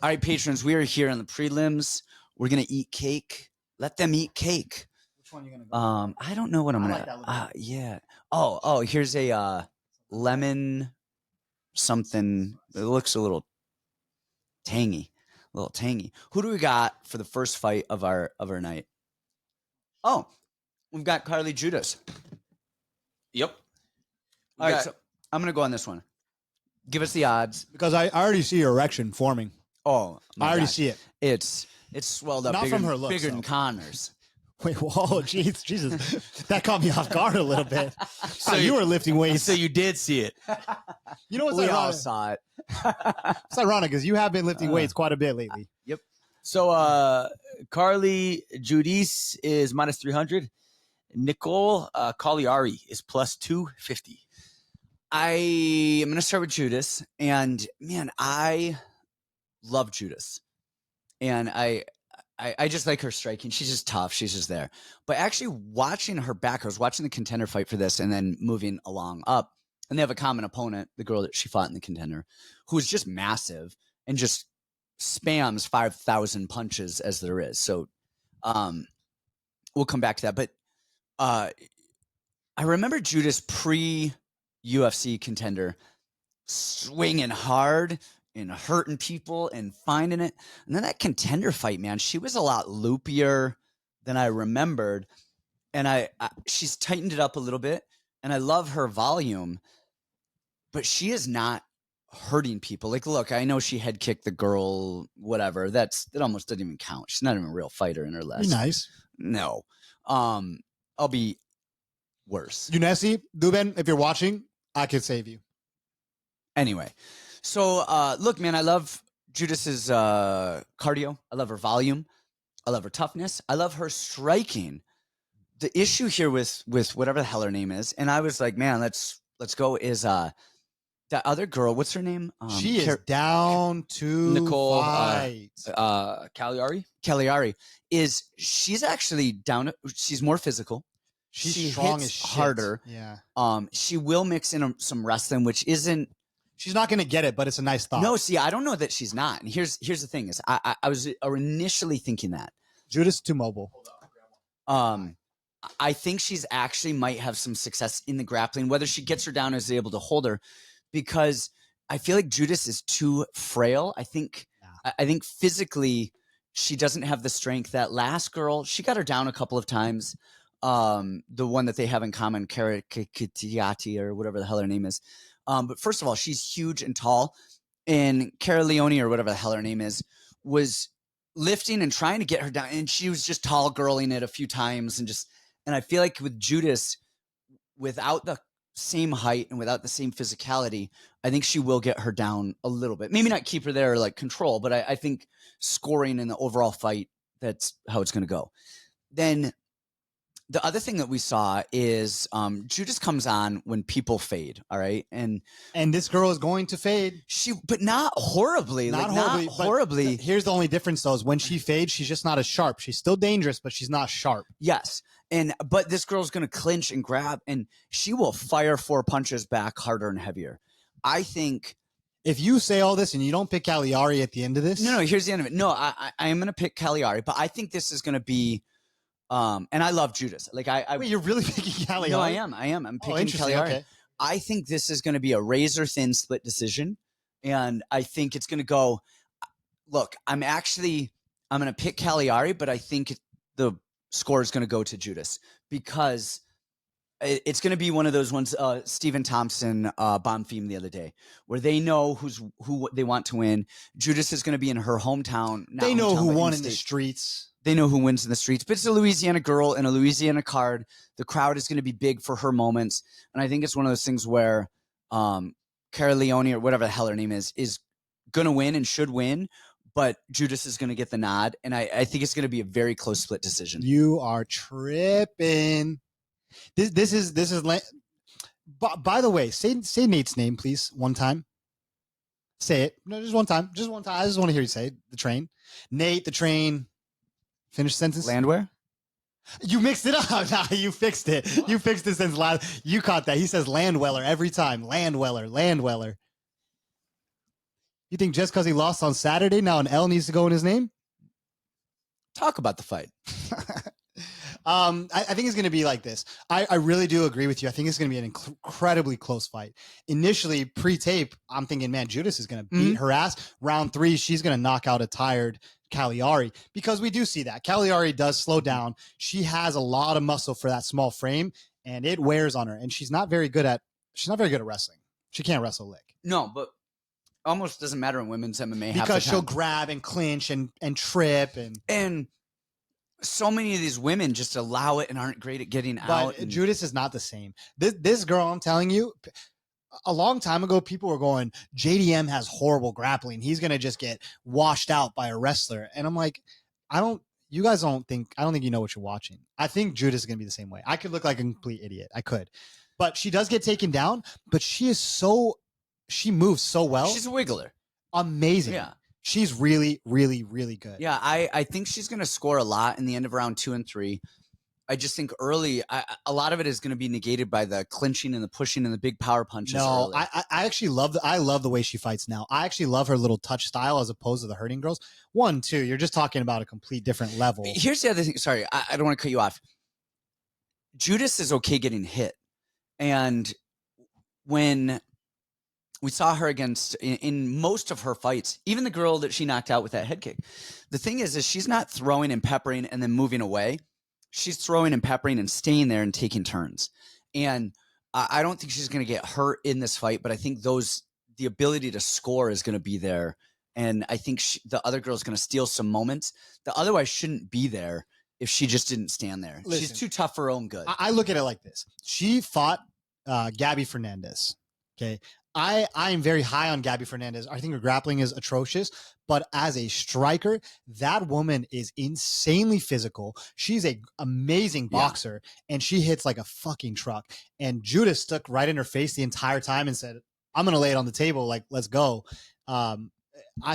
All right, patrons, we are here on the prelims. We're going to eat cake. Let them eat cake. Which one are you going to go I don't know what I'm going like to. that Yeah. Oh, here's a lemon something. It looks a little tangy. Who do we got for the first fight of our night? Oh, we've got Carly Judas. Yep. All right, so I'm going to go on this one. Give us the odds. Because I already see your erection forming. Oh, I already see it. It's swelled up. Not bigger, from her looks, bigger than though. Connor's. Wait, whoa, Jesus. That caught me off guard a little bit. So you were lifting weights. So you did see it. You know what's We all ironic? saw it. It's ironic because you have been lifting weights quite a bit lately. Yep. So Carly Judice is minus 300. Nicole Cagliari is plus 250. I am going to start with Judas. And, man, I love Judas. And I just like her striking. She's just tough. She's just there. But actually watching her back, I was watching the contender fight for this and then moving along up. And they have a common opponent, the girl that she fought in the contender, who is just massive and just spams 5,000 punches as there is. So we'll come back to that. But I remember Judas pre-UFC contender swinging hard and hurting people and finding it. And then that contender fight, man, she was a lot loopier than I remembered. And she's tightened it up a little bit. And I love her volume, but she is not hurting people. Like, look, I know she head kicked the girl, whatever. That almost doesn't even count. She's not even a real fighter in her last. Be nice. No. I'll be worse. Unesi, Duben, if you're watching, I could save you. Anyway, so look, man, I love Judas's cardio. I love her volume. I love her toughness. I love her striking. The issue here with whatever the hell her name is, and I was like, man, let's go, is that other girl, what's her name? She is down to Nicole fight. Cagliari. She's actually down. She's more physical. She's She strong hits as shit. harder. Yeah. She will mix in some wrestling, which isn't. She's not going to get it, but it's a nice thought. No, see, I don't know that she's not. And here's the thing: is I was initially thinking that Judas too mobile. I think she's actually might have some success in the grappling, whether she gets her down or is able to hold her, because I feel like Judas is too frail. I think physically she doesn't have the strength. That last girl, she got her down a couple of times. The one that they have in common, Karakitiati or whatever the hell her name is. But first of all, she's huge and tall, and Cara Leone or whatever the hell her name is was lifting and trying to get her down, and she was just tall girling it a few times, and I feel like with Judas, without the same height and without the same physicality, I think she will get her down a little bit. Maybe not keep her there or like control, but I think scoring in the overall fight, that's how it's going to go. Then the other thing that we saw is Judas comes on when people fade. All right. And this girl is going to fade. But not horribly. Not horribly. Here's the only difference, though, is when she fades, she's just not as sharp. She's still dangerous, but she's not sharp. Yes. But this girl's going to clinch and grab, and she will fire 4 punches back harder and heavier. I think. If you say all this and you don't pick Cagliari at the end of this. No, here's the end of it. No, I am going to pick Cagliari, but I think this is going to be. And I love Judas. Like Wait, you're really picking Cagliari? No, I am. I'm picking Cagliari. Okay. I think this is going to be a razor thin split decision, and I think it's going to go. Look, I'm going to pick Cagliari, but I think the score is going to go to Judas because it's going to be one of those ones. Stephen Thompson bomb theme the other day, where they know who they want to win. Judas is going to be in her hometown. They know who won in the streets. They know who wins in the streets, but it's a Louisiana girl and a Louisiana card. The crowd is going to be big for her moments. And I think it's one of those things where Cara Leone or whatever the hell her name is going to win and should win, but Judas is going to get the nod. And I think it's going to be a very close split decision. You are tripping. This is. By the way, say Nate's name, please, one time. Say it. No, just one time. Just one time. I just want to hear you say it. The Train. Nate, the Train. Finish the sentence. Landwehr? You mixed it up. Nah, you fixed it. You fixed it since last. You caught that. He says Landweller every time. Landweller. You think just because he lost on Saturday, now an L needs to go in his name? Talk about the fight. I think it's going to be like this. I really do agree with you. I think it's going to be an incredibly close fight. Initially, pre-tape, I'm thinking, man, Judas is going to beat her ass. Round 3, she's going to knock out a tired Cagliari, because we do see that. Cagliari does slow down. She has a lot of muscle for that small frame, and it wears on her. And she's not very good at wrestling. She can't wrestle a lick. No, but almost doesn't matter in women's MMA because she'll grab and clinch and trip and so many of these women just allow it and aren't great at getting out. But Judas is not the same. This girl, I'm telling you, a long time ago, people were going, JDM has horrible grappling. He's going to just get washed out by a wrestler. And I'm like, I don't think you know what you're watching. I think Judas is going to be the same way. I could look like a complete idiot. I could. But she does get taken down, but she moves so well. She's a wiggler. Amazing. Yeah. She's really, really, really good. Yeah, I think she's going to score a lot in the end of round 2 and 3. I just think early, a lot of it is going to be negated by the clinching and the pushing and the big power punches. No, I actually love the way she fights now. I actually love her little touch style as opposed to the hurting girls. 1, 2, you're just talking about a complete different level. Here's the other thing. Sorry, I don't want to cut you off. Judas is okay getting hit. And when we saw her in most of her fights, even the girl that she knocked out with that head kick, the thing is she's not throwing and peppering and then moving away. She's throwing and peppering and staying there and taking turns. And I don't think she's going to get hurt in this fight, but I think the ability to score is going to be there. And I think the other girl's going to steal some moments that otherwise shouldn't be there if she just didn't stand there. Listen, she's too tough for her own good. I look at it like this. She fought Gabby Fernandez. Okay. I am very high on Gabby Fernandez. I think her grappling is atrocious, but as a striker, that woman is insanely physical. She's an amazing boxer, and she hits like a fucking truck. And Judas stuck right in her face the entire time and said, I'm going to lay it on the table. Like, let's go. I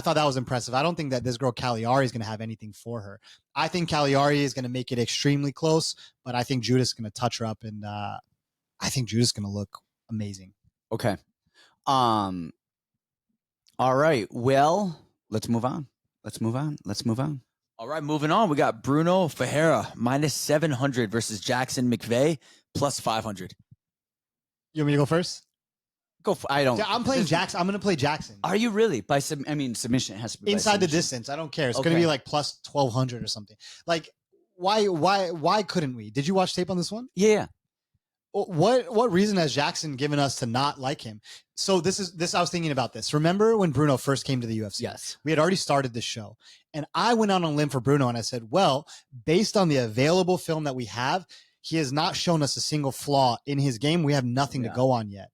thought that was impressive. I don't think that this girl Cagliari is going to have anything for her. I think Cagliari is going to make it extremely close, but I think Judas is going to touch her up, and I think Judas is going to look amazing. Okay. All right. Well, let's move on. All right, moving on. We got Bruno Ferreira -700 versus Jackson McVeigh +500. You want me to go first? Go. I'm playing Jackson. I'm going to play Jackson. Are you really? Submission has to be inside the distance. I don't care. It's going to be like +1200 or something. Like, why couldn't we? Did you watch tape on this one? Yeah. What reason has Jackson given us to not like him? So this. I was thinking about this. Remember when Bruno first came to the UFC? Yes. We had already started this show, and I went out on a limb for Bruno, and I said, well, based on the available film that we have, he has not shown us a single flaw in his game. We have nothing to go on yet.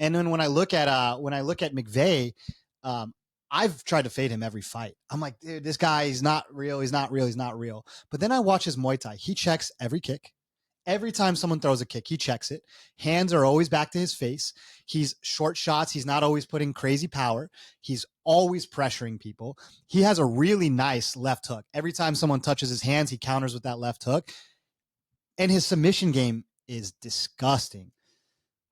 And then when I look at McVeigh, I've tried to fade him every fight. I'm like, dude, this guy, he's not real. He's not real. But then I watch his Muay Thai. He checks every kick. Every time someone throws a kick, he checks it. Hands are always back to his face. He's short shots. He's not always putting crazy power. He's always pressuring people. He has a really nice left hook. Every time someone touches his hands, he counters with that left hook. And his submission game is disgusting.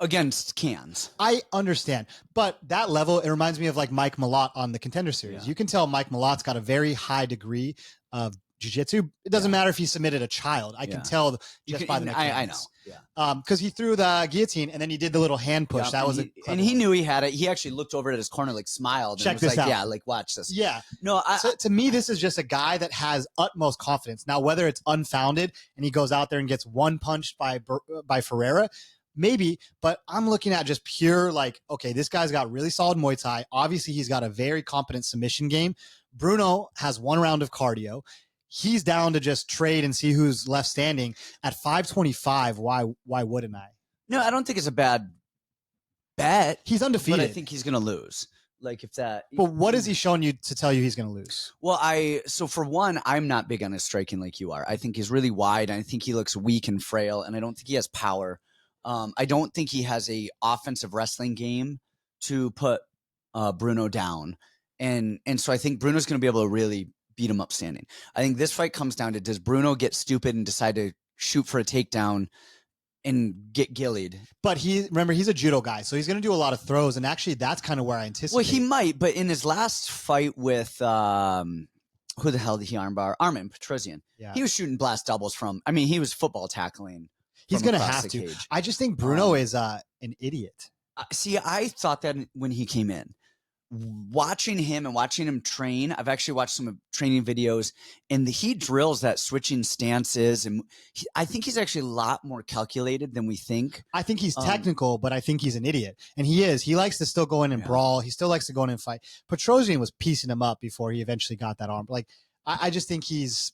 Against cans. I understand. But that level, it reminds me of like Mike Malott on the Contender Series. Yeah. You can tell Mike Malott's got a very high degree of jiu-jitsu. It doesn't matter if he submitted a child. I can tell just by the mechanics. I know. Because he threw the guillotine and then he did the little hand push. That was and he knew he had it. He actually looked over at his corner, like smiled. Check and was this out. Yeah, like watch this. Yeah. No, so to me, this is just a guy that has utmost confidence. Now, whether it's unfounded and he goes out there and gets one punched by Ferreira, maybe, but I'm looking at just pure like, okay, this guy's got really solid Muay Thai. Obviously, he's got a very competent submission game. Bruno has 1 round of cardio. He's down to just trade and see who's left standing at 525. Why wouldn't I? No, I don't think it's a bad bet. He's undefeated. But I think he's going to lose. Like if that. But what has he shown you to tell you he's going to lose? Well, so for one, I'm not big on his striking like you are. I think he's really wide. And I think he looks weak and frail. And I don't think he has power. I don't think he has a offensive wrestling game to put Bruno down. And so I think Bruno's going to be able to really beat him up standing. I think this fight comes down to, does Bruno get stupid and decide to shoot for a takedown and get gillied. But he's a judo guy, so he's going to do a lot of throws, and actually that's kind of where I anticipate. Well, he might, but in his last fight with who the hell did he armbar? Armin Petrosian. Yeah. He was shooting blast doubles from. I mean, he was football tackling. He's going to across have the to. cage. I just think Bruno is an idiot. See, I thought that when he came in. Watching him train, I've actually watched some training videos, and he drills that switching stances, and I think he's actually a lot more calculated than we think. I think he's technical, but I think he's an idiot, and he is. He likes to still go in and brawl. He still likes to go in and fight. Petrosian was piecing him up before he eventually got that arm. Like I just think he's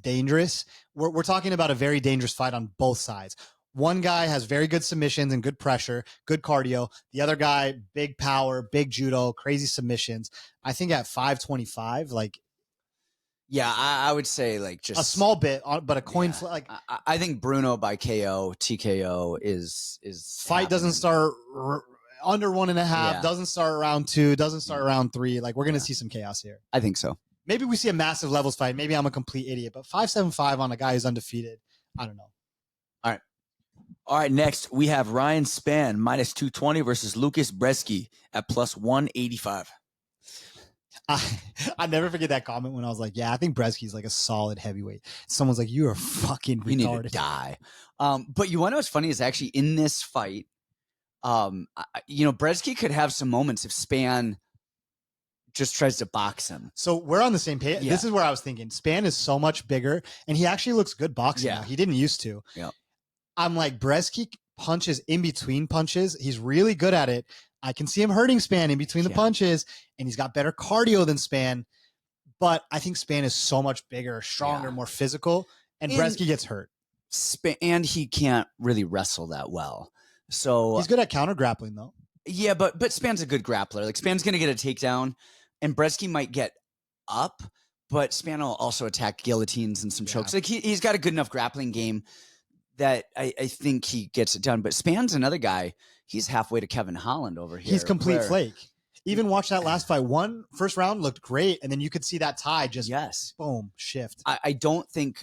dangerous. We're talking about a very dangerous fight on both sides. One guy has very good submissions and good pressure, good cardio. The other guy, big power, big judo, crazy submissions. I think at 525, yeah, I would say just a small bit, but a coin flip. I think Bruno by KO, TKO is fight doesn't start under 1.5, Yeah. doesn't start round 2, doesn't start round 3. We're gonna see some chaos here. I think so. Maybe we see a massive levels fight. Maybe I'm a complete idiot, but 575 on a guy who's undefeated. I don't know. All right, next we have Ryan Spann minus 220 versus Lucas Bresky at plus 185. I never forget that comment when I was like, yeah, I think Bresky's a solid heavyweight. Someone's like, you are fucking retarded. You need to die. But you want to know what's funny is actually in this fight, Bresky could have some moments if Spann just tries to box him. So we're on the same page. Yeah. This is where I was thinking. Spann is so much bigger, and he actually looks good boxing now. He didn't used to. Yeah. I'm like, Bresky punches in between punches. He's really good at it. I can see him hurting Spann in between the punches, and he's got better cardio than Spann. But I think Spann is so much bigger, stronger, more physical, and Bresky gets hurt. And he can't really wrestle that well. So he's good at counter grappling, though. Yeah, but Spann's a good grappler. Spann's going to get a takedown, and Bresky might get up, but Spann will also attack guillotines and some chokes. He's got a good enough grappling game that I think he gets it done. But Spann's another guy. He's halfway to Kevin Holland over here. He's complete flake. Even watch that last fight. First round looked great, and then you could see that tie just boom shift. I don't think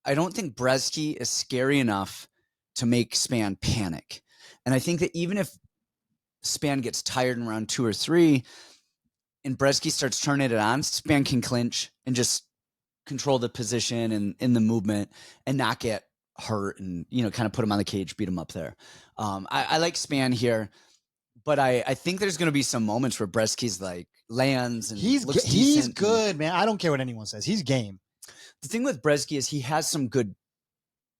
Bresky is scary enough to make Spann panic. And I think that even if Spann gets tired in round 2 or 3 and Bresky starts turning it on, Spann can clinch and just control the position and in the movement and not get hurt and, kind of put him on the cage, beat him up there. I like Spann here, but I think there's going to be some moments where Bresky's lands and he's good, man. I don't care what anyone says. He's game. The thing with Bresky is he has some good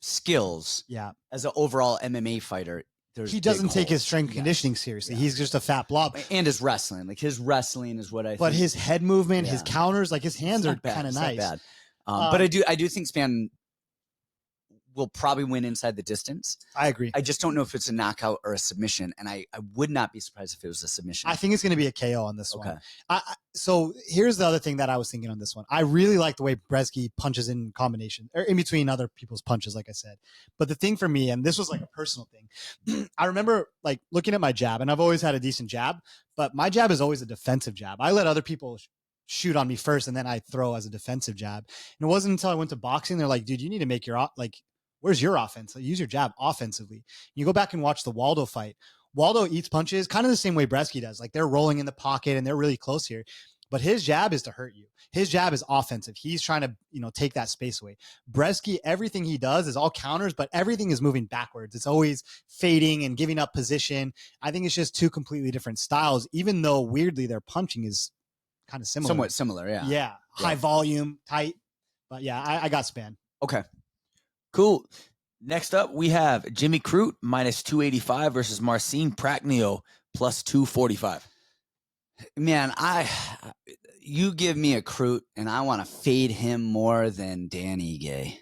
skills. Yeah. As an overall MMA fighter, he doesn't take his strength conditioning seriously. Yeah. He's just a fat blob. And his wrestling. His wrestling is what I think. But his head movement, his counters, his hands are kind of nice. Not bad. But I do think Spann will probably win inside the distance. I agree. I just don't know if it's a knockout or a submission, and I would not be surprised if it was a submission. I think it's going to be a KO on this one. So here's the other thing that I was thinking on this one. I really like the way Bresky punches in combination, or in between other people's punches, like I said. But the thing for me, and this was a personal thing, I remember looking at my jab, and I've always had a decent jab, but my jab is always a defensive jab. I let other people shoot on me first, and then I throw as a defensive jab. And it wasn't until I went to boxing, they're like, dude, you need to make your where's your offense? Use your jab offensively. You go back and watch the Waldo fight. Waldo eats punches kind of the same way Bresky does. They're rolling in the pocket and they're really close here. But his jab is to hurt you. His jab is offensive. He's trying to, take that space away. Bresky, everything he does is all counters, but everything is moving backwards. It's always fading and giving up position. I think it's just two completely different styles, even though weirdly their punching is kind of similar. Somewhat similar, yeah. Yeah. High volume, tight. But yeah, I got Spann. Okay. Cool. Next up, we have Jimmy Crute minus 285 versus Marcin Prachnio plus 245. Man, you give me a Crute, and I want to fade him more than Danny Gay.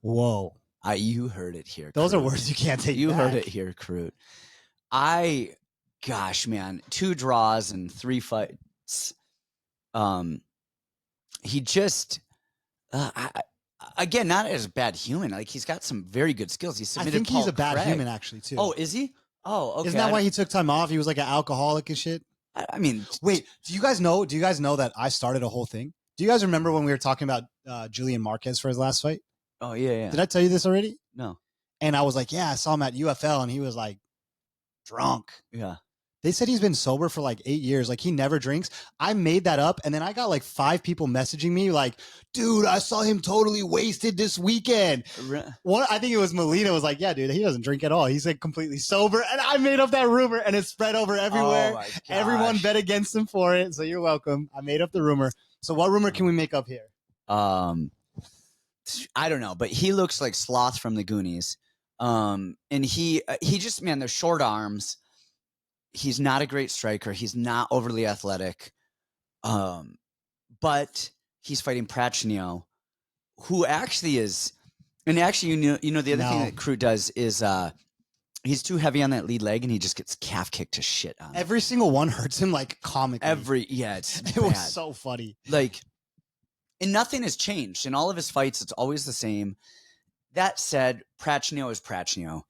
Whoa. You heard it here. Those Crute. are words you can't take You back. heard it here, Crute. Gosh, man, 2 draws and 3 fights. He just, again, not as a bad human. He's got some very good skills. He submitted. I think he's a bad Craig. human, actually, too. Oh, is he? Oh, okay. Isn't that why he took time off? He was like an alcoholic and shit. I mean, wait. Do you guys know that I started a whole thing? Do you guys remember when we were talking about Julian Marquez for his last fight? Oh yeah. Did I tell you this already? No. And I was like, yeah, I saw him at UFL, and he was like drunk. Yeah. They said he's been sober for like 8 years. Like he never drinks. I made that up. And then I got like 5 people messaging me like, dude, I saw him totally wasted this weekend. One, I think it was Molina was like, yeah, dude, he doesn't drink at all. He's like completely sober. And I made up that rumor and it spread over everywhere. Oh my gosh. Everyone bet against him for it. So you're welcome. I made up the rumor. So what rumor can we make up here? I don't know, but he looks like Sloth from the Goonies. And he just, man, they're short arms. He's not a great striker. He's not overly athletic. But he's fighting Prachnio, who actually is, and actually, you know, the other thing that Crute does is he's too heavy on that lead leg, and he just gets calf kicked to shit on. Every single one hurts him like comically. It was so funny. Like, and nothing has changed in all of his fights. It's always the same. That said, Prachnio is Prachnio,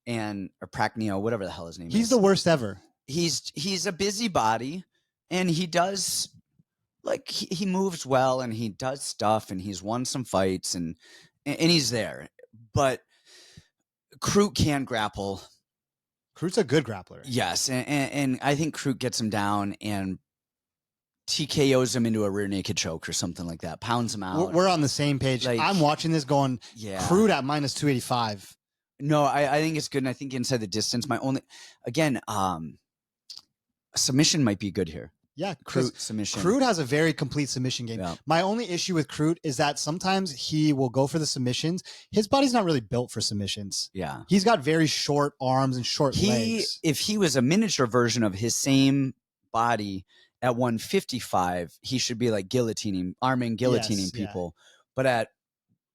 or Prachnio, whatever the hell his name is. He's the worst ever. He's a busybody, and he does, like, he moves well, and he does stuff, and he's won some fights, and he's there. But Crute can grapple. Crute's a good grappler. Yes, and I think Crute gets him down and TKOs him into a rear naked choke or something like that. Pounds him out. We're on the same page. Like, I'm watching this going, Crute at minus 285. No, I think it's good, and I think inside the distance. My only, again, submission might be good here. Yeah, Crute submission. Crute has a very complete submission game. Yeah. My only issue with Crute is that sometimes he will go for the submissions. His body's not really built for submissions. Yeah. He's got very short arms and short legs. If he was a miniature version of his same body at 155, he should be like guillotining people. But at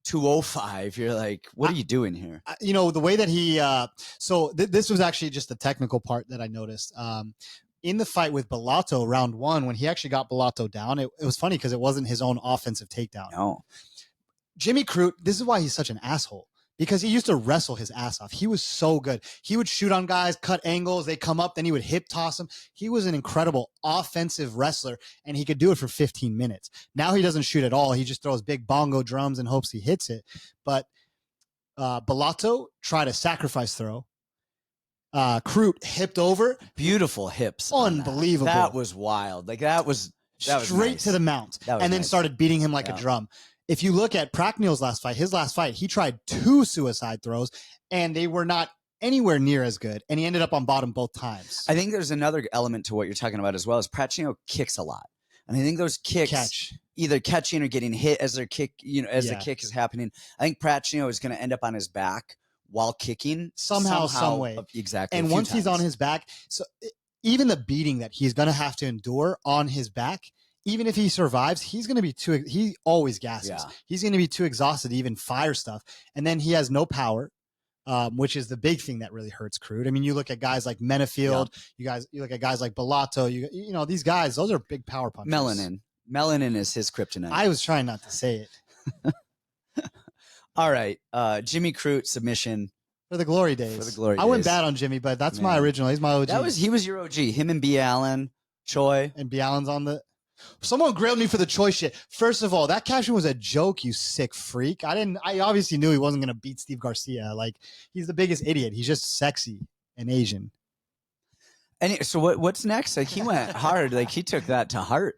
205, you're like, what are you doing here? You know, the way that he this was actually just the technical part that I noticed. In the fight with Bellato, round 1, when he actually got Bellato down, it was funny because it wasn't his own offensive takedown. No. Jimmy Crute, this is why he's such an asshole. Because he used to wrestle his ass off. He was so good. He would shoot on guys, cut angles, they come up, then he would hip toss them. He was an incredible offensive wrestler, and he could do it for 15 minutes. Now he doesn't shoot at all. He just throws big bongo drums and hopes he hits it. But Bellato tried a sacrifice throw. Crute hipped over. Beautiful hips. Unbelievable. That was wild. Like, that was straight nice. To the mount. And then started beating him like a drum. If you look at Prachnio's his last fight, he tried 2 suicide throws, and they were not anywhere near as good, and he ended up on bottom both times. I think there's another element to what you're talking about as well, is Prachnio kicks a lot. And I think those kicks, either catching or getting hit as their kick, the kick is happening. I think Prachnio is going to end up on his back while kicking somehow, some way. Exactly. And once he's on his back, so even the beating that he's going to have to endure on his back, even if he survives, he's going to be he always gasses. Yeah. He's going to be too exhausted to even fire stuff. And then he has no power, which is the big thing that really hurts Crute. I mean, you look at guys like Menefield, you look at guys like Bellato, you know, these guys, those are big power punchers. Melanin is his kryptonite. I was trying not to say it. All right. Jimmy Crute submission. For the glory days. I went bad on Jimmy, but that's my original. He's my OG. He was your OG. Him and B. Allen, Choi. And B. Allen's on the... Someone grilled me for the Choi shit. First of all, that caption was a joke, you sick freak. I obviously knew he wasn't going to beat Steve Garcia. Like, he's the biggest idiot. He's just sexy and Asian. And so what's next? Like, he went hard. Like, he took that to heart.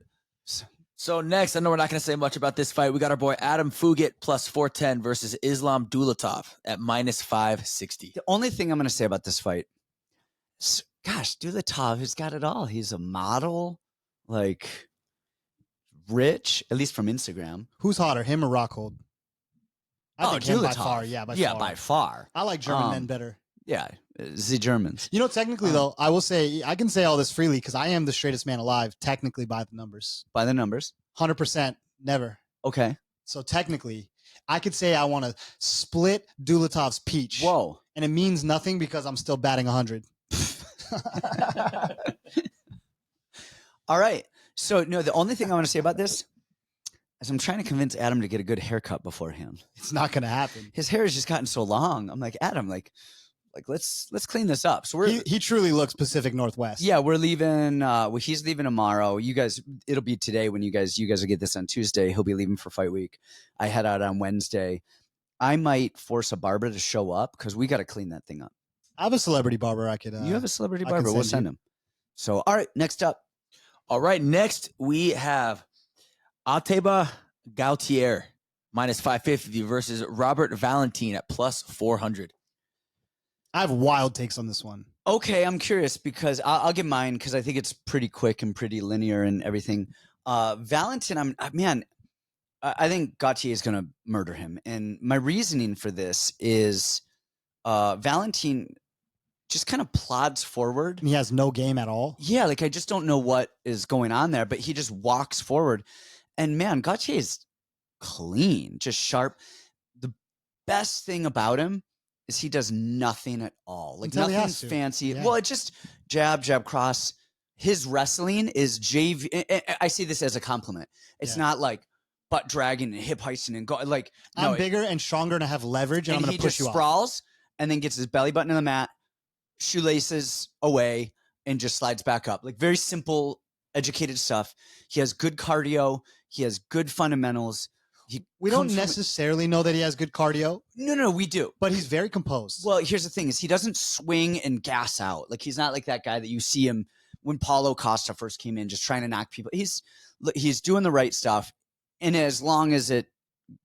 So next, I know we're not going to say much about this fight. We got our boy Adam Fugit plus 410 versus Islam Dulatov at minus 560. The only thing I'm going to say about this fight is, gosh, Dulatov has got it all. He's a model, like, rich, at least from Instagram. Who's hotter, him or Rockhold? I think him by far. Yeah, by far. I like German men better. Yeah, the Germans. You know, technically, though, I will say, I can say all this freely because I am the straightest man alive, technically, by the numbers. By the numbers? 100%, never. Okay. So technically, I could say I want to split Dulatov's peach. Whoa. And it means nothing because I'm still batting 100. All right. So, no, the only thing I want to say about this is I'm trying to convince Adam to get a good haircut beforehand. It's not going to happen. His hair has just gotten so long. I'm like, Adam, let's clean this up. So he truly looks Pacific Northwest. Yeah, we're leaving. He's leaving tomorrow. You guys, it'll be today when you guys will get this on Tuesday. He'll be leaving for fight week. I head out on Wednesday. I might force a barber to show up because we got to clean that thing up. I have a celebrity barber. I could. You have a celebrity I can barber. We'll send send you. him. So, all right, next up. All right, next we have Ateba Gautier minus 550 versus Robert Valentin at plus 400. I have wild takes on this one. Okay, I'm curious because I'll give mine because I think it's pretty quick and pretty linear and everything. Valentin, I think Gautier is going to murder him. And my reasoning for this is Valentin just kind of plods forward. And he has no game at all. Yeah, like I just don't know what is going on there, but he just walks forward. And man, Gautier is clean, just sharp. The best thing about him is he does nothing at all. Like Until he nothing has to. fancy. Yeah. Well, it's just jab, jab, cross. His wrestling is JV. I see this as a compliment. It's not like butt dragging and hip heisting and go like. I'm bigger and stronger and I have leverage and I'm going to push you off. Sprawls and then gets his belly button in the mat, shoelaces away, and just slides back up. Like very simple, educated stuff. He has good cardio. He has good fundamentals. We don't necessarily know that he has good cardio. No, we do. But he's very composed. Well, here's the thing is he doesn't swing and gas out. Like he's not like that guy that you see him when Paulo Costa first came in, just trying to knock people. He's doing the right stuff. And as long as it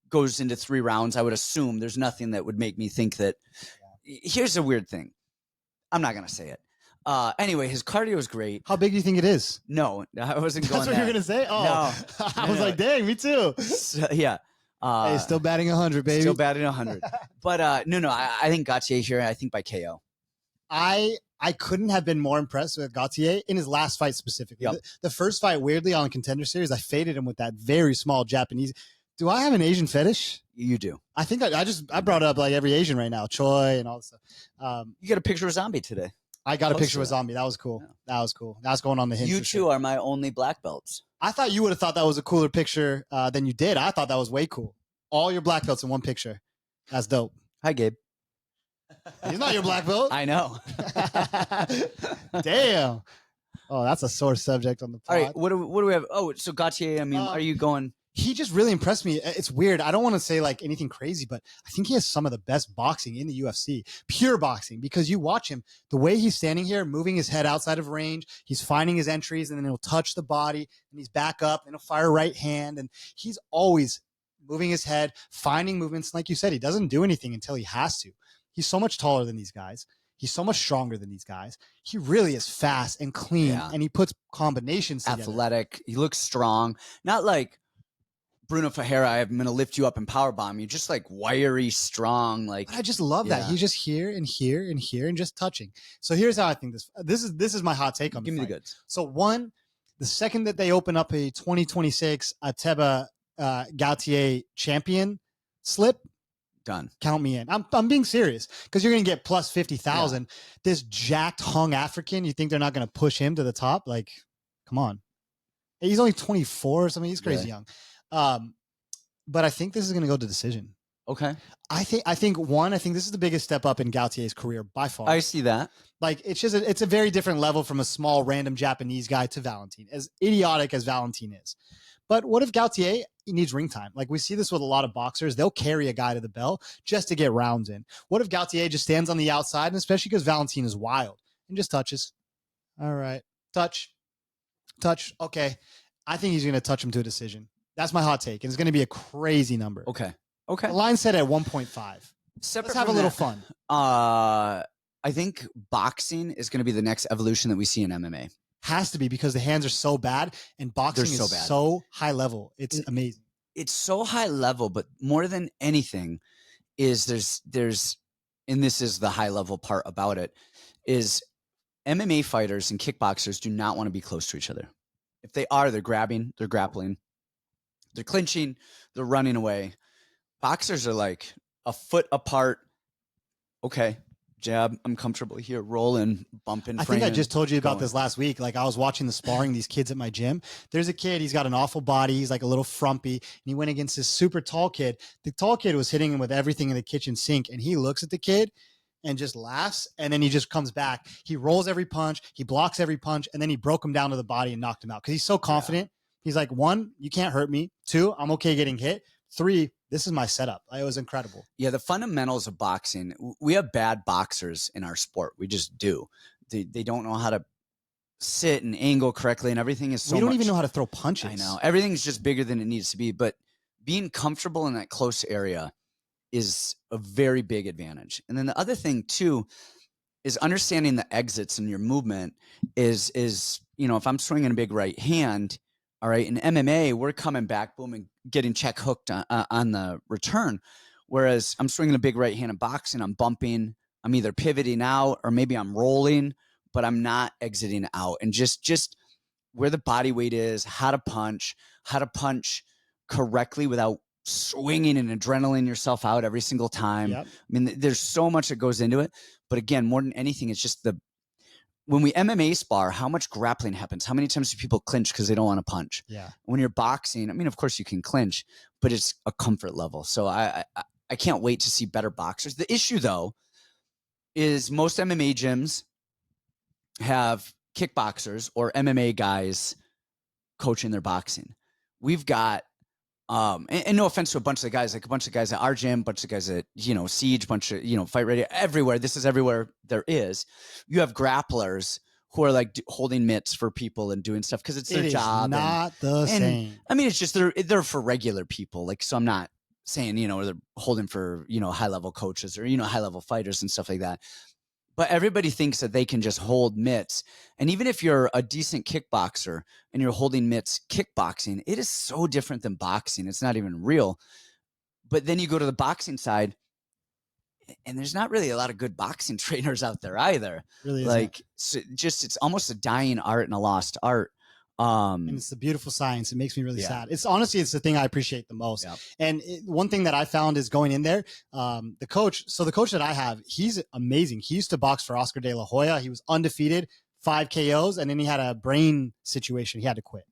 goes into 3 rounds, I would assume there's nothing that would make me think that. Here's a weird thing. I'm not going to say it. Anyway, his cardio is great. How big do you think it is? No, I wasn't going That's what you're going to say? Oh, no. I was like, dang, me too. So, yeah. Hey, still batting 100, baby. Still batting 100. But no, I think Gautier here, I think by KO. I couldn't have been more impressed with Gautier in his last fight specifically. Yep. The first fight, weirdly, on Contender Series, I faded him with that very small Japanese. Do I have an Asian fetish? You do. I think I brought up like every Asian right now, Choi and all this stuff. You got a picture of Zombie today. I got a picture of Zombie. That was cool. Yeah. That was cool. That's going on the hints. You two are my only black belts. I thought you would have thought that was a cooler picture than you did. I thought that was way cool. All your black belts in one picture. That's dope. Hi, Gabe. He's not your black belt. I know. Damn. Oh, that's a sore subject on the pod. All right, what do we have? Oh, so Gautier, I mean, are you going? He just really impressed me. It's weird. I don't want to say like anything crazy, but I think he has some of the best boxing in the UFC, pure boxing, because you watch him, the way he's standing here, moving his head outside of range, he's finding his entries, and then he'll touch the body, and he's back up, and he'll fire right hand, and he's always moving his head, finding movements. Like you said, he doesn't do anything until he has to. He's so much taller than these guys. He's so much stronger than these guys. He really is fast and clean, and he puts combinations together. Athletic. He looks strong. Not like Bruno Ferreira, I'm going to lift you up and powerbomb you. Just like wiry, strong. Like I just love that. He's just here and here and here and just touching. So here's how I think this is my hot take on Give the me fight. the goods. So one, the second that they open up a 2026 Ateba Gautier champion slip, done. Count me in. I'm being serious because you're going to get plus 50,000. This jacked hung African, you think they're not going to push him to the top? Like, come on. He's only 24 or something. He's crazy young. But I think this is going to go to decision. Okay. I think this is the biggest step up in Gautier's career by far. I see that. Like it's a very different level from a small random Japanese guy to Valentin, as idiotic as Valentin is. But what if Gautier needs ring time? Like we see this with a lot of boxers. They'll carry a guy to the bell just to get rounds in. What if Gautier just stands on the outside, and especially because Valentin is wild, and just touches? All right. Touch. Okay. I think he's going to touch him to a decision. That's my hot take. And it's going to be a crazy number. Okay. The line set at 1.5. Let's have a little fun. I think boxing is going to be the next evolution that we see in MMA. Has to be because the hands are so bad and boxing is so high level. It's amazing. It's so high level, but more than anything is there's and this is the high level part about it is MMA fighters and kickboxers do not want to be close to each other. If they are, they're grabbing, they're grappling, they're clinching, they're running away. Boxers are like a foot apart. Okay. Jab, I'm comfortable here, rolling, bumping. I think I just told you about this last week. Like I was watching the sparring, these kids at my gym. There's a kid, he's got an awful body. He's like a little frumpy. And he went against this super tall kid. The tall kid was hitting him with everything in the kitchen sink. And he looks at the kid and just laughs. And then he just comes back. He rolls every punch. He blocks every punch. And then he broke him down to the body and knocked him out. Because he's so confident. He's like, 1, you can't hurt me. 2, I'm okay getting hit. 3, this is my setup. It was incredible. Yeah, the fundamentals of boxing. We have bad boxers in our sport. We just do. They don't know how to sit and angle correctly, and everything is so we don't much, even know how to throw punches. I know. Everything's just bigger than it needs to be, but being comfortable in that close area is a very big advantage. And then the other thing too is understanding the exits in your movement is, if I'm swinging a big right hand, all right, in MMA, we're coming back, boom, and getting check hooked on the return. Whereas I'm swinging a big right hand in boxing, I'm bumping, I'm either pivoting out or maybe I'm rolling, but I'm not exiting out. And just where the body weight is, how to punch correctly without swinging and adrenaline yourself out every single time. Yep. I mean, there's so much that goes into it. But again, more than anything, it's just when we MMA spar, how much grappling happens? How many times do people clinch because they don't want to punch? Yeah. When you're boxing, I mean, of course you can clinch, but it's a comfort level. So I can't wait to see better boxers. The issue though is most MMA gyms have kickboxers or MMA guys coaching their boxing. We've got and no offense to a bunch of the guys, like a bunch of guys at our gym, a bunch of guys at, Siege, bunch of, Fight Ready, everywhere. This is everywhere there is. You have grapplers who are like holding mitts for people and doing stuff because it's their job. Not the same. I mean, it's just they're for regular people. Like, so I'm not saying, they're holding for, high level coaches or, high level fighters and stuff like that. But everybody thinks that they can just hold mitts. And even if you're a decent kickboxer and you're holding mitts kickboxing, it is so different than boxing. It's not even real. But then you go to the boxing side, and there's not really a lot of good boxing trainers out there either. Really like, so it's almost a dying art and a lost art. And it's the beautiful science. It makes me really sad. It's the thing I appreciate the most. Yep. And one thing that I found is going in there, the coach that I have, he's amazing. He used to box for Oscar De La Hoya. He was undefeated, 5 KOs, and then he had a brain situation. He had to quit.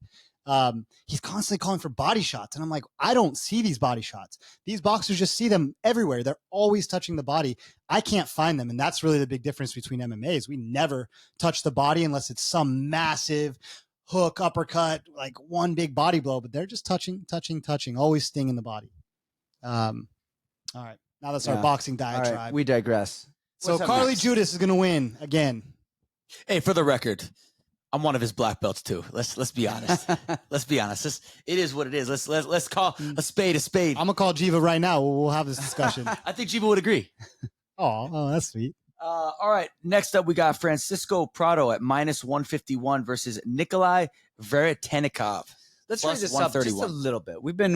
He's constantly calling for body shots. And I'm like, I don't see these body shots. These boxers just see them everywhere. They're always touching the body. I can't find them. And that's really the big difference between MMAs. We never touch the body unless it's some massive hook, uppercut, like one big body blow, but they're just touching, always stinging the body. All right. Now that's our boxing diatribe. Right, we digress. So Carly Judas is going to win again. Hey, for the record, I'm one of his black belts too. Let's be honest. Let's be honest. It is what it is. Let's call a spade a spade. I'm gonna call Jiva right now. We'll have this discussion. I think Jiva would agree. Oh, that's sweet. All right. Next up, we got Francisco Prado at -151 versus Nikolai Veretennikov. Let's raise this up just a little bit. We've been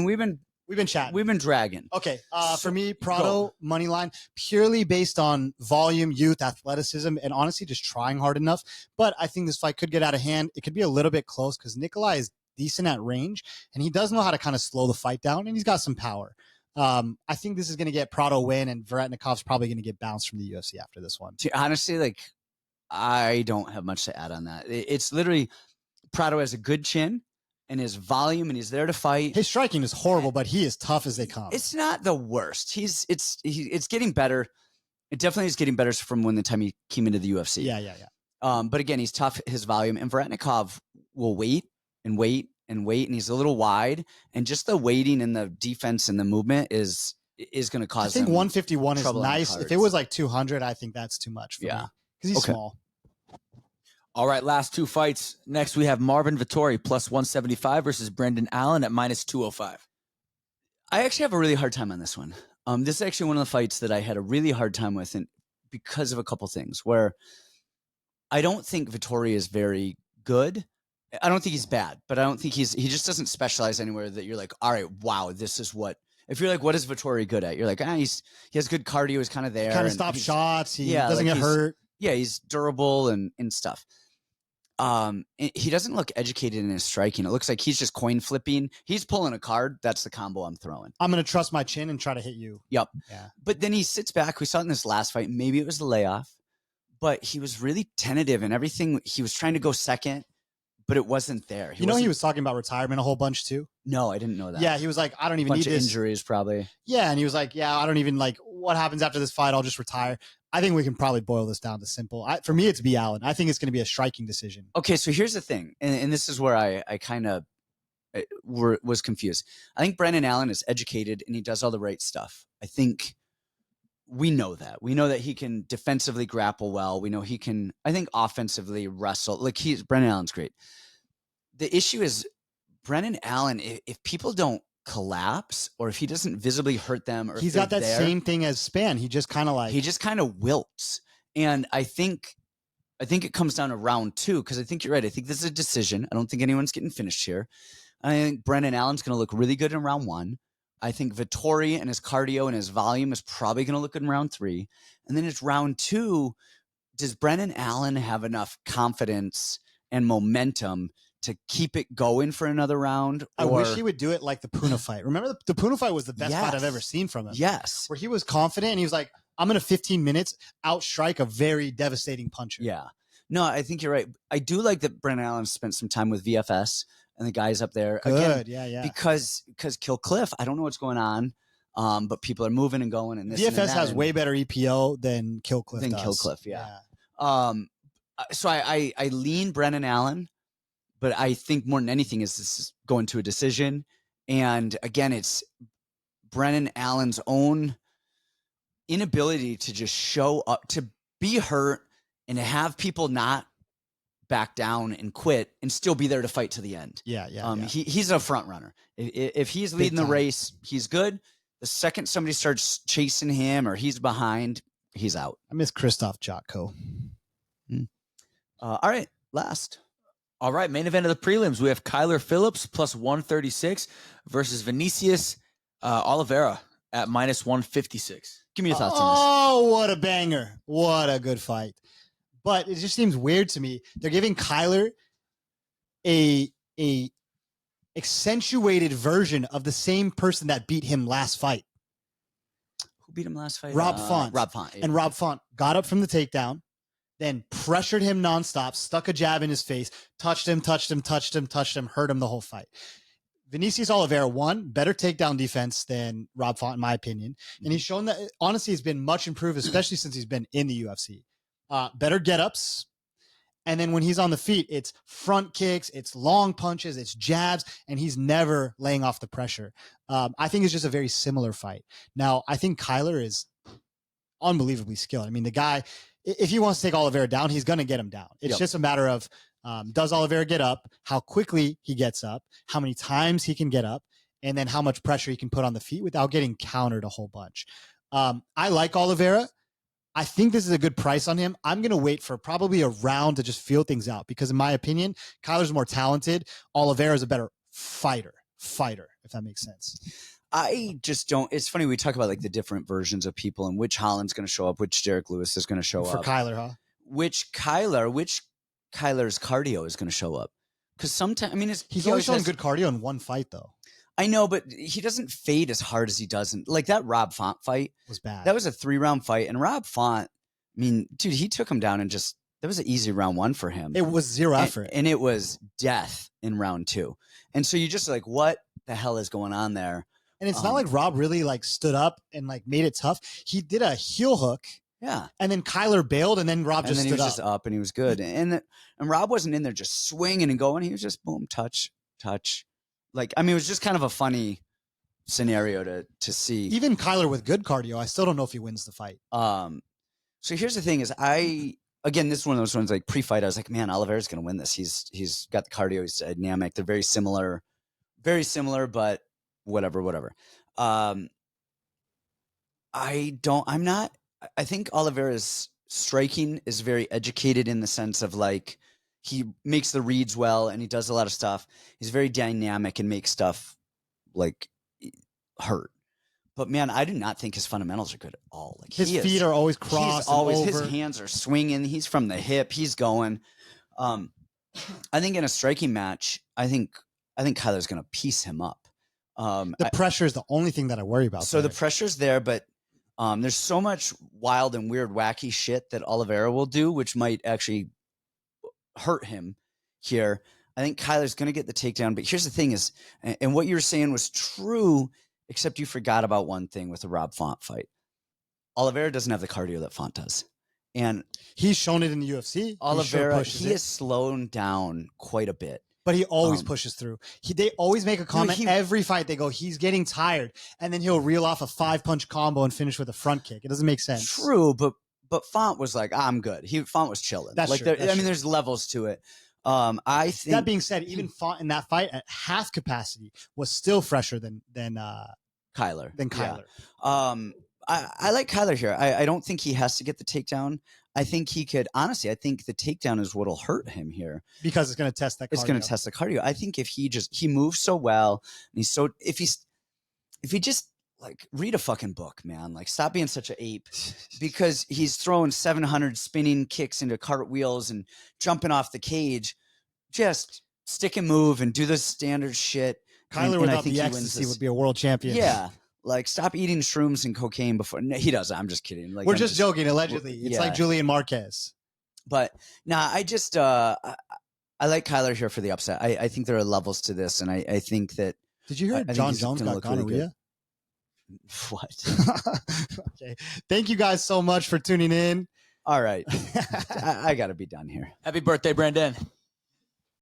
chatting. We've been dragging. Okay. For me, Prado money line purely based on volume, youth, athleticism, and honestly just trying hard enough. But I think this fight could get out of hand. It could be a little bit close because Nikolai is decent at range and he does know how to kind of slow the fight down and he's got some power. I think this is going to get Prado win, and Veretnikov's probably going to get bounced from the UFC after this one. Honestly, I don't have much to add on that. It's literally Prado has a good chin and his volume, and he's there to fight. His striking is horrible, but he is tough as they come. It's not the worst. It's getting better. It definitely is getting better from when the time he came into the UFC. Yeah. But again, he's tough. His volume, and Veretnikov will wait and wait and wait, and he's a little wide, and just the waiting and the defense and the movement is going to cause. I think 151 is nice. If it was like 200, I think that's too much for me because he's small. All right, last two fights. Next, we have Marvin Vettori +175 versus Brendan Allen at -205. I actually have a really hard time on this one. This is actually one of the fights that I had a really hard time with, and because of a couple things where I don't think Vettori is very good. I don't think he's bad, but I don't think he just doesn't specialize anywhere that you're like, all right, wow, this is what. If you're like, what is Vettori good at? You're like, he has good cardio, he's kind of there. Kind of stops shots. He doesn't get hurt. Yeah, he's durable and stuff. He doesn't look educated in his striking. It looks like he's just coin flipping. He's pulling a card. That's the combo I'm throwing. I'm going to trust my chin and try to hit you. Yep. Yeah. But then he sits back. We saw it in this last fight. Maybe it was the layoff, but he was really tentative and everything. He was trying to go second, but it wasn't there. He was talking about retirement a whole bunch too. No, I didn't know that. Yeah, he was like, I don't even need this. Injuries probably. Yeah, and he was like, yeah, I don't even like what happens after this fight. I'll just retire. I think we can probably boil this down to simple. For me, it's B. Allen. I think it's going to be a striking decision. Okay, so here's the thing, and this is where I kind of was confused. I think Brendan Allen is educated and he does all the right stuff. I think we know that. We know that he can defensively grapple well. We know he can, I think, offensively wrestle. Like Brendan Allen's great. The issue is Brendan Allen, if people don't collapse or if he doesn't visibly hurt them, or he's got that same thing as Span. He just kind of wilts. And I think it comes down to round 2, because I think you're right. I think this is a decision. I don't think anyone's getting finished here. I think Brendan Allen's going to look really good in round 1. I think Vettori and his cardio and his volume is probably going to look good in round 3. And then it's round 2. Does Brendan Allen have enough confidence and momentum to keep it going for another round? I wish he would do it like the Puna fight. Remember the Puna fight was the best fight I've ever seen from him. Yes. Where he was confident and he was like, I'm going to 15 minutes outstrike a very devastating puncher. Yeah. No, I think you're right. I do like that Brendan Allen spent some time with VFS and the guys up there. Good. Again, yeah. Because Kill Cliff, I don't know what's going on, but people are moving and going. And this VFS has way better EPO than Kill Cliff does. Kill Cliff, yeah. So I lean Brendan Allen, but I think more than anything is this is going to a decision. And again, it's Brendan Allen's own inability to just show up, to be hurt and to have people not back down and quit and still be there to fight to the end. Yeah. He's a front runner. If he's leading the race, he's good. The second somebody starts chasing him or he's behind, he's out. I miss Christoph Jotko. All right, last. All right, main event of the prelims. We have Kyler Phillips plus 136 versus Vinicius Oliveira at minus 156. Give me your thoughts on this. Oh, what a banger. What a good fight. But it just seems weird to me. They're giving Kyler a accentuated version of the same person that beat him last fight. Who beat him last fight? Rob Font. Rob Font. And Rob Font got up from the takedown, then pressured him nonstop, stuck a jab in his face, touched him, hurt him the whole fight. Vinicius Oliveira won, better takedown defense than Rob Font, in my opinion. And he's shown that, honestly, he's been much improved, especially since he's been in the UFC. Better get-ups. And then when he's on the feet, it's front kicks, it's long punches, it's jabs, and he's never laying off the pressure. I think it's just a very similar fight. Now, I think Kyler is unbelievably skilled. I mean, the guy, if he wants to take Oliveira down, he's going to get him down. It's just a matter of, does Oliveira get up, how quickly he gets up, how many times he can get up, and then how much pressure he can put on the feet without getting countered a whole bunch. I like Oliveira. I think this is a good price on him. I'm going to wait for probably a round to just feel things out because, in my opinion, Kyler's more talented. Oliveira is a better fighter, if that makes sense. I just don't. It's funny. We talk about like the different versions of people and which Holland's going to show up, which Derek Lewis is going to show up. For Kyler, huh? Which Kyler's cardio is going to show up. Because sometimes, I mean, he's always shown good cardio in one fight, though. I know, but he doesn't fade as hard as he doesn't. Like that Rob Font fight was bad. That was a 3-round fight. And Rob Font, I mean, dude, he took him down and just, that was an easy round 1 for him. It was zero effort. And it was death in round 2. And so you just like, what the hell is going on there? And it's not like Rob really like stood up and like made it tough. He did a heel hook. Yeah. And then Kyler bailed and then Rob just stood up. And then he was just up and he was good. And Rob wasn't in there just swinging and going. He was just boom, touch. Like, I mean, it was just kind of a funny scenario to see. Even Kyler with good cardio, I still don't know if he wins the fight. So here's the thing is again, this is one of those ones like pre-fight, I was like, man, Oliveira's going to win this. He's got the cardio, he's dynamic. They're very similar, but whatever. I think Oliveira's striking is very educated in the sense of like, he makes the reads well and he does a lot of stuff. He's very dynamic and makes stuff like hurt. But man, I do not think his fundamentals are good at all. Like his feet are always crossed. His hands are swinging. He's from the hip. He's going. I think in a striking match, I think Kyler's going to piece him up. The pressure is the only thing that I worry about. So the pressure's there, but there's so much wild and weird, wacky shit that Oliveira will do, which might actually hurt him here. I think Kyler's going to get the takedown. But here's the thing is, and what you were saying was true, except you forgot about one thing with the Rob Font fight. Oliveira doesn't have the cardio that Font does. And he's shown it in the UFC. Oliveira, he has slowed down quite a bit. But he always pushes through. They always make a comment every fight. They go, he's getting tired. And then he'll reel off a 5-punch combo and finish with a front kick. It doesn't make sense. True, but Font was like, I'm good. Font was chilling. That's like, true. I mean, there's levels to it. I think that being said, even Font in that fight at half capacity was still fresher than Kyler. Yeah. I like Kyler here. I don't think he has to get the takedown. I think he could, honestly, I think the takedown is what'll hurt him here. Because it's going to test that cardio. It's going to test the cardio. I think if he moves so well, and if he just like read a fucking book, man, like stop being such an ape, because he's throwing 700 spinning kicks into cartwheels and jumping off the cage. Just stick and move and do the standard shit. Kyler without the ecstasy would be a world champion. Yeah. Like, stop eating shrooms and cocaine before. No, he doesn't. I'm just kidding. Like, we're just joking, allegedly. It's like Julian Marquez. But, I just, I like Kyler here for the upset. I think there are levels to this, and I think that. Did you hear John Jones got gonorrhea? Really what? Okay. Thank you guys so much for tuning in. All right. I got to be done here. Happy birthday, Brandon.